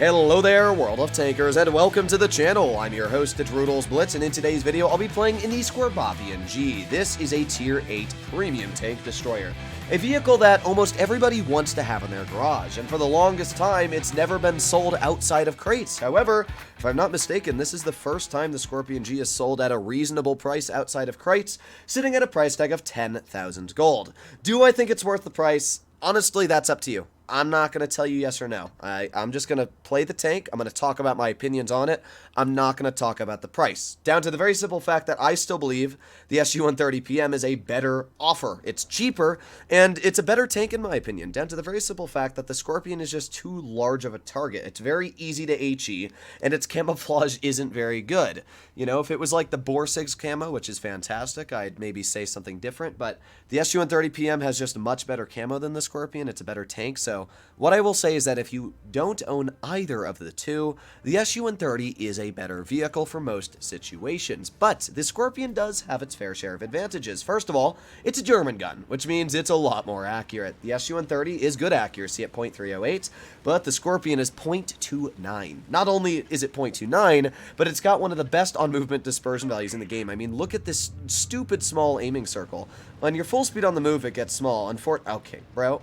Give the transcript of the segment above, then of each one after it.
Hello there, World of Tankers, and welcome to the channel. I'm your host, Droodles Blitz, and in today's video, I'll be playing in the Skorpion G. This is a Tier 8 Premium Tank Destroyer, a vehicle that almost everybody wants to have in their garage, and for the longest time, it's never been sold outside of crates. However, if I'm not mistaken, this is the first time the Skorpion G is sold at a reasonable price outside of crates, sitting at a price tag of 10,000 gold. Do I think it's worth the price? Honestly, that's up to you. I'm not going to tell you yes or no. I'm just going to play the tank. I'm going to talk about my opinions on it. I'm not going to talk about the price. Down to the very simple fact that I still believe the SU-130 PM is a better offer. It's cheaper, and it's a better tank in my opinion. Down to the very simple fact that the Skorpion is just too large of a target. It's very easy to HE, and its camouflage isn't very good. You know, if it was like the Borsig's camo, which is fantastic, I'd maybe say something different, but the SU-130 PM has just much better camo than the Skorpion. It's a better tank, so what I will say is that if you don't own either of the two, the SU-130 is a better vehicle for most situations. But the Skorpion does have its fair share of advantages. First of all, it's a German gun, which means it's a lot more accurate. The SU-130 is good accuracy at .308, but the Skorpion is .29. Not only is it .29, but it's got one of the best on-movement dispersion values in the game. I mean, look at this stupid small aiming circle. On your full speed on the move, it gets small. Okay, bro.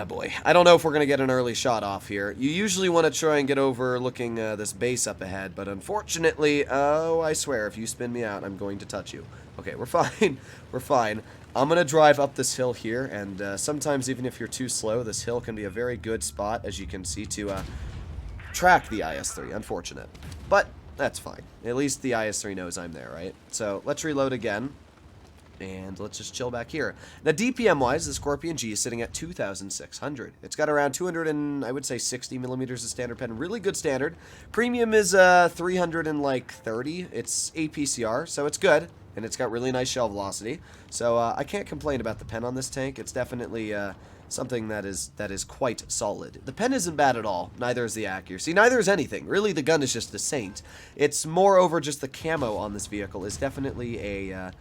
Boy, I don't know if we're going to get an early shot off here. You usually want to try and get over looking this base up ahead, but unfortunately, oh, I swear, if you spin me out, I'm going to touch you. Okay, we're fine. We're fine. I'm going to drive up this hill here, and sometimes even if you're too slow, this hill can be a very good spot, as you can see, to track the IS-3. Unfortunate. But that's fine. At least the IS-3 knows I'm there, right? So let's reload again. And let's just chill back here. Now, DPM-wise, the Skorpion G is sitting at 2,600. It's got around 200 and, I would say, 60 millimeters of standard pen. Really good standard. Premium is 330. It's APCR, so it's good. And it's got really nice shell velocity. So I can't complain about the pen on this tank. It's definitely something that is quite solid. The pen isn't bad at all. Neither is the accuracy. Neither is anything. Really, the gun is just a saint. It's moreover just the camo on this vehicle is definitely a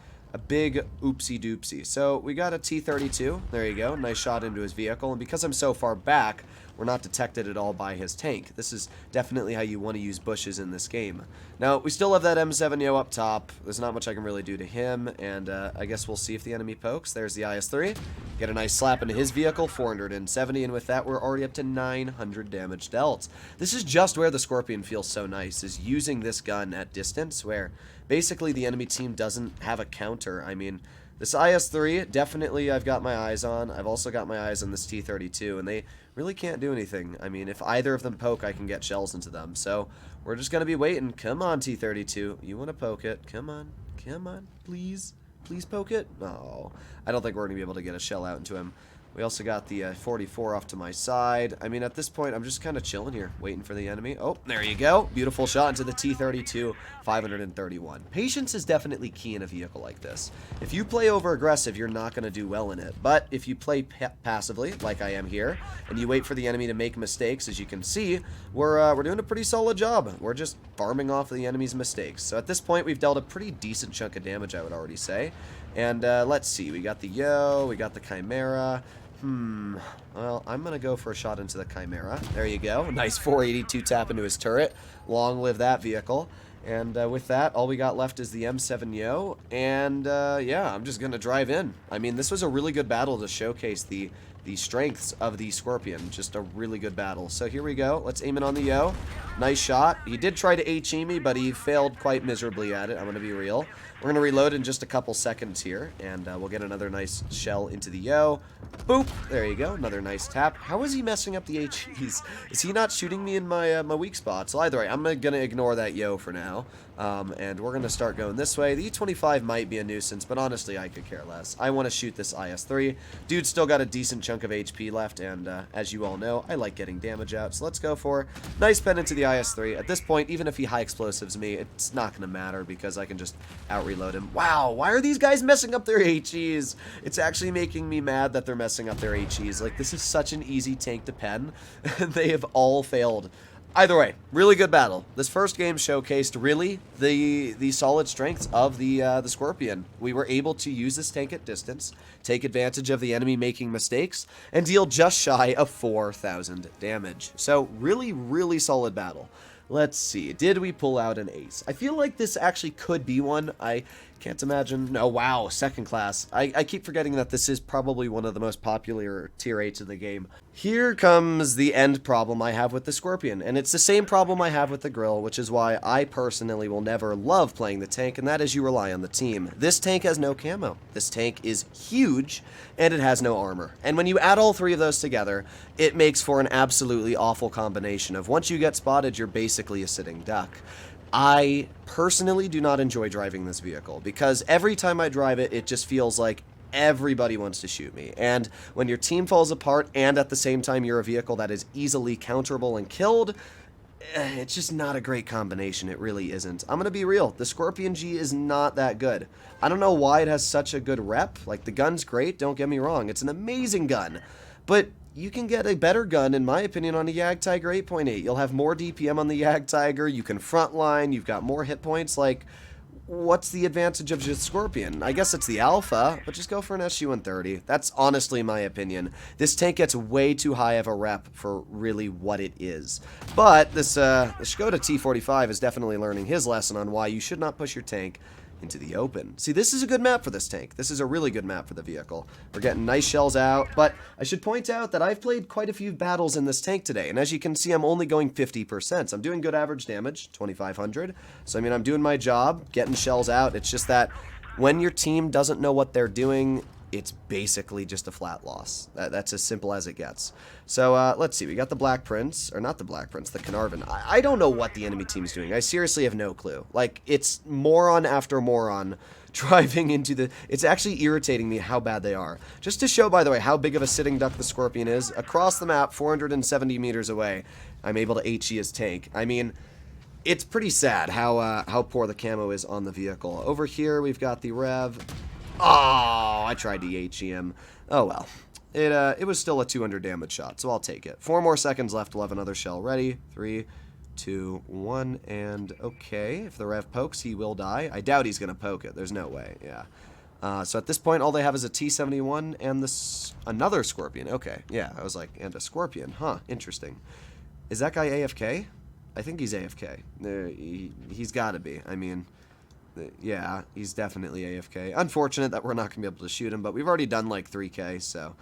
big oopsie doopsie. So we got a T-32. There you go. Nice shot into his vehicle. And because I'm so far back, we're not detected at all by his tank. This is definitely how you want to use bushes in this game. Now, we still have that M7-Yo up top. There's not much I can really do to him. And I guess we'll see if the enemy pokes. There's the IS-3. Get a nice slap into his vehicle. 470. And with that, we're already up to 900 damage dealt. This is just where the Skorpion feels so nice, is using this gun at distance, where basically the enemy team doesn't have a counter. I mean, this IS-3, definitely I've got my eyes on. I've also got my eyes on this T-32, and they really can't do anything. I mean, if either of them poke, I can get shells into them. So we're just going to be waiting. Come on, T-32. You want to poke it. Come on. Come on. Please. Please poke it. No. I don't think we're going to be able to get a shell out into him. We also got the 44 off to my side. I mean, at this point, I'm just kind of chilling here, waiting for the enemy. Oh, there you go. Beautiful shot into the T-32, 531. Patience is definitely key in a vehicle like this. If you play over-aggressive, you're not going to do well in it. But if you play passively, like I am here, and you wait for the enemy to make mistakes, as you can see, we're doing a pretty solid job. We're just farming off the enemy's mistakes. So at this point, we've dealt a pretty decent chunk of damage, I would already say. And let's see. We got the Yo, we got the Chimera. Well, I'm going to go for a shot into the Chimera. There you go. Nice 482 tap into his turret. Long live that vehicle. And with that, all we got left is the M7-Yo. And yeah, I'm just going to drive in. I mean, this was a really good battle to showcase the strengths of the Skorpion. Just a really good battle. So here we go. Let's aim it on the Yo. Nice shot. He did try to HE me, but he failed quite miserably at it. I'm going to be real. We're going to reload in just a couple seconds here, and we'll get another nice shell into the Yo. Boop. There you go. Another nice tap. How is he messing up the HEs? Is he not shooting me in my my weak spots? Well, either way, I'm going to ignore that Yo for now, and we're going to start going this way. The E25 might be a nuisance, but honestly, I could care less. I want to shoot this IS-3. Dude's still got a decent chunk of HP left, and as you all know, I like getting damage out, so let's go for nice pen into the IS-3. At this point, even if he high explosives me, it's not going to matter because I can just out-reload him. Wow, why are these guys messing up their HEs? It's actually making me mad that they're messing up their HEs. Like, this is such an easy tank to pen, and they have all failed. Either way, really good battle. This first game showcased really the solid strengths of the Skorpion. We were able to use this tank at distance, take advantage of the enemy making mistakes, and deal just shy of 4,000 damage. So really, really solid battle. Let's see. Did we pull out an ace? I feel like this actually could be one. I can't imagine. No, wow, second class. I keep forgetting that this is probably one of the most popular tier 8s of the game. Here comes the end problem I have with the Skorpion, and it's the same problem I have with the Grill, which is why I personally will never love playing the tank, and that is you rely on the team. This tank has no camo. This tank is huge, and it has no armor. And when you add all three of those together, it makes for an absolutely awful combination of once you get spotted, you're basically a sitting duck. I personally do not enjoy driving this vehicle because every time I drive it, it just feels like everybody wants to shoot me. And when your team falls apart and at the same time you're a vehicle that is easily counterable and killed, it's just not a great combination. It really isn't. I'm going to be real. The Skorpion G is not that good. I don't know why it has such a good rep. Like, the gun's great, don't get me wrong. It's an amazing gun. But you can get a better gun, in my opinion, on a Jagdtiger 8.8. You'll have more DPM on the Jagdtiger. You can frontline. You've got more hit points. Like, what's the advantage of just Skorpion? I guess it's the alpha, but just go for an SG-130. That's honestly my opinion. This tank gets way too high of a rep for really what it is. But this the Skoda T45 is definitely learning his lesson on why you should not push your tank into the open. See, this is a good map for this tank. This is a really good map for the vehicle. We're getting nice shells out, but I should point out that I've played quite a few battles in this tank today, and as you can see, I'm only going 50%. So I'm doing good average damage, 2,500. So, I mean, I'm doing my job, getting shells out. It's just that when your team doesn't know what they're doing, it's basically just a flat loss. That's as simple as it gets. So, let's see. We got the Black Prince, or not the Black Prince, the Carnarvon. I don't know what the enemy team's doing. I seriously have no clue. Like, it's moron after moron driving into the... It's actually irritating me how bad they are. Just to show, by the way, how big of a sitting duck the Skorpion is, across the map, 470 meters away, I'm able to HE his tank. I mean, it's pretty sad how poor the camo is on the vehicle. Over here, we've got the Rev... Oh, I tried to HE him. Oh well. It was still a 200 damage shot, so I'll take it. 4 more seconds left. We'll have another shell ready. 3, 2, 1, and okay. If the Rev pokes, he will die. I doubt he's going to poke it. There's no way. Yeah. So at this point, all they have is a T-71 and this another Skorpion. Okay. Yeah, I was like, and a Skorpion. Huh. Interesting. Is that guy AFK? I think he's AFK. He's got to be. I mean... Yeah, he's definitely AFK. Unfortunate that we're not going to be able to shoot him, but we've already done like 3k, so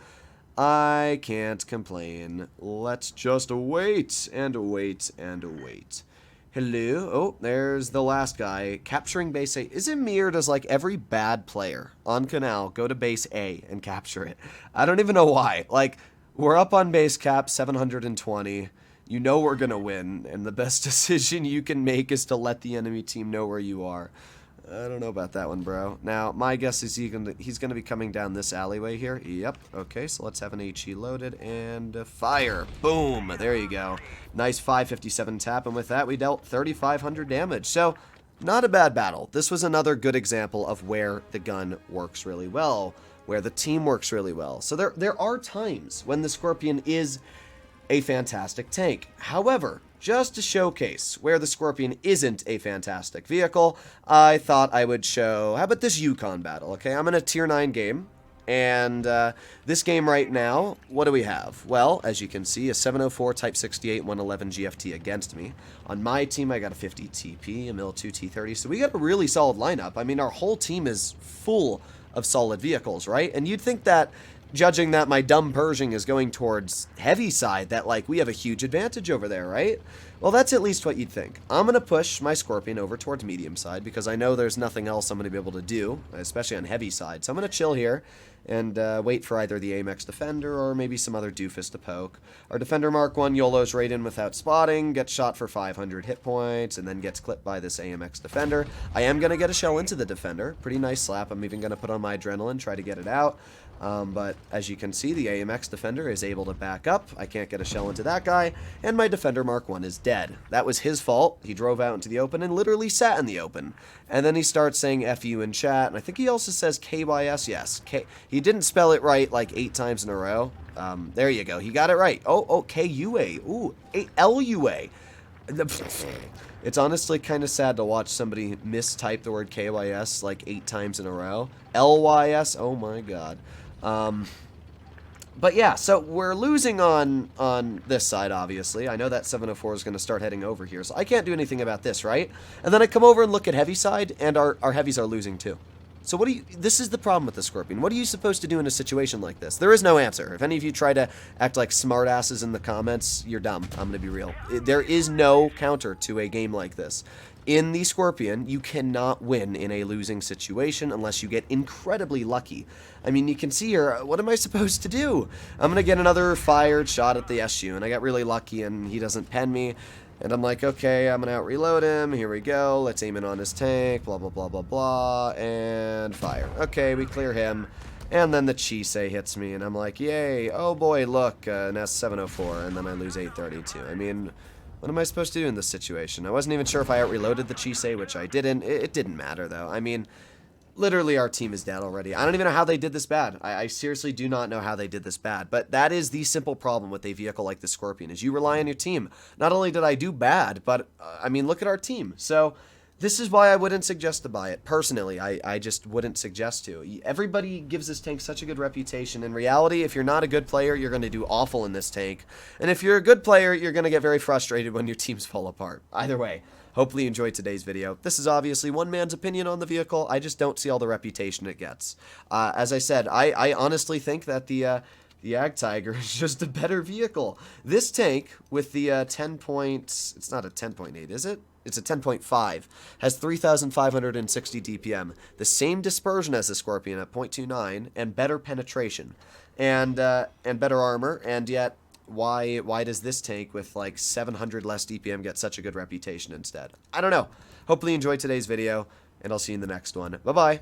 I can't complain. Let's just wait and wait and wait. Hello? Oh, there's the last guy. Capturing base A. Is it me or does like every bad player on Canal go to base A and capture it? I don't even know why. Like, we're up on base cap 720. You know we're going to win, and the best decision you can make is to let the enemy team know where you are. I don't know about that one, bro. Now, my guess is he's going to be coming down this alleyway here. Yep. Okay, so let's have an HE loaded and fire. Boom. There you go. Nice 557 tap, and with that, we dealt 3,500 damage. So, not a bad battle. This was another good example of where the gun works really well, where the team works really well. So there are times when the Skorpion is a fantastic tank. However, just to showcase where the Skorpion isn't a fantastic vehicle, I thought I would show, how about this Yukon battle, okay? I'm in a tier 9 game, and this game right now, what do we have? Well, as you can see, a 704 Type 68, 111 GFT against me. On my team, I got a 50 TP, a Mil 2 T30, so we got a really solid lineup. I mean, our whole team is full of solid vehicles, right? And you'd think that judging that my dumb Pershing is going towards heavy side, that, like, we have a huge advantage over there, right? Well, that's at least what you'd think. I'm going to push my Skorpion over towards medium side, because I know there's nothing else I'm going to be able to do, especially on heavy side. So I'm going to chill here and wait for either the AMX Defender or maybe some other doofus to poke. Our Defender Mark 1 YOLOs right in without spotting, gets shot for 500 hit points, and then gets clipped by this AMX Defender. I am going to get a shell into the Defender. Pretty nice slap. I'm even going to put on my Adrenaline, try to get it out. But as you can see, the AMX Defender is able to back up. I can't get a shell into that guy, and my Defender Mark 1 is dead. That was his fault. He drove out into the open and literally sat in the open. And then he starts saying F you in chat, and I think he also says KYS. Yes, K. He didn't spell it right like 8 times in a row. There you go. He got it right. Oh, KUA. Ooh, LUA. It's honestly kind of sad to watch somebody mistype the word KYS like 8 times in a row. LYS, oh my god. But yeah, so we're losing on this side, obviously. I know that 704 is going to start heading over here, so I can't do anything about this, right? And then I come over and look at heavy side, and our heavies are losing too. So what do you... This is the problem with the Skorpion. What are you supposed to do in a situation like this? There is no answer. If any of you try to act like smartasses in the comments, you're dumb. I'm going to be real. There is no counter to a game like this. In the Skorpion, you cannot win in a losing situation unless you get incredibly lucky. I mean, you can see here, what am I supposed to do? I'm going to get another fired shot at the SU, and I got really lucky, and he doesn't pen me. And I'm like, okay, I'm going to out-reload him. Here we go. Let's aim in on his tank. Blah, blah, blah, blah, blah. And fire. Okay, we clear him. And then the Chisei hits me, and I'm like, yay. Oh, boy, look, an S704. And then I lose 832. I mean... What am I supposed to do in this situation? I wasn't even sure if I out-reloaded the Chisei, which I didn't. It didn't matter, though. I mean, literally our team is dead already. I don't even know how they did this bad. I seriously do not know how they did this bad. But that is the simple problem with a vehicle like the Skorpion, is you rely on your team. Not only did I do bad, but, I mean, look at our team. So... This is why I wouldn't suggest to buy it. Personally, I just wouldn't suggest to. Everybody gives this tank such a good reputation. In reality, if you're not a good player, you're going to do awful in this tank. And if you're a good player, you're going to get very frustrated when your teams fall apart. Either way, hopefully you enjoyed today's video. This is obviously one man's opinion on the vehicle. I just don't see all the reputation it gets. As I said, I honestly think that the Ag Tiger is just a better vehicle. This tank with the 10 points... It's not a 10.8, is it? It's a 10.5, has 3,560 DPM, the same dispersion as the Skorpion at 0.29, and better penetration, and better armor, and yet, why does this tank with like 700 less DPM get such a good reputation instead? I don't know. Hopefully you enjoyed today's video, and I'll see you in the next one. Bye-bye.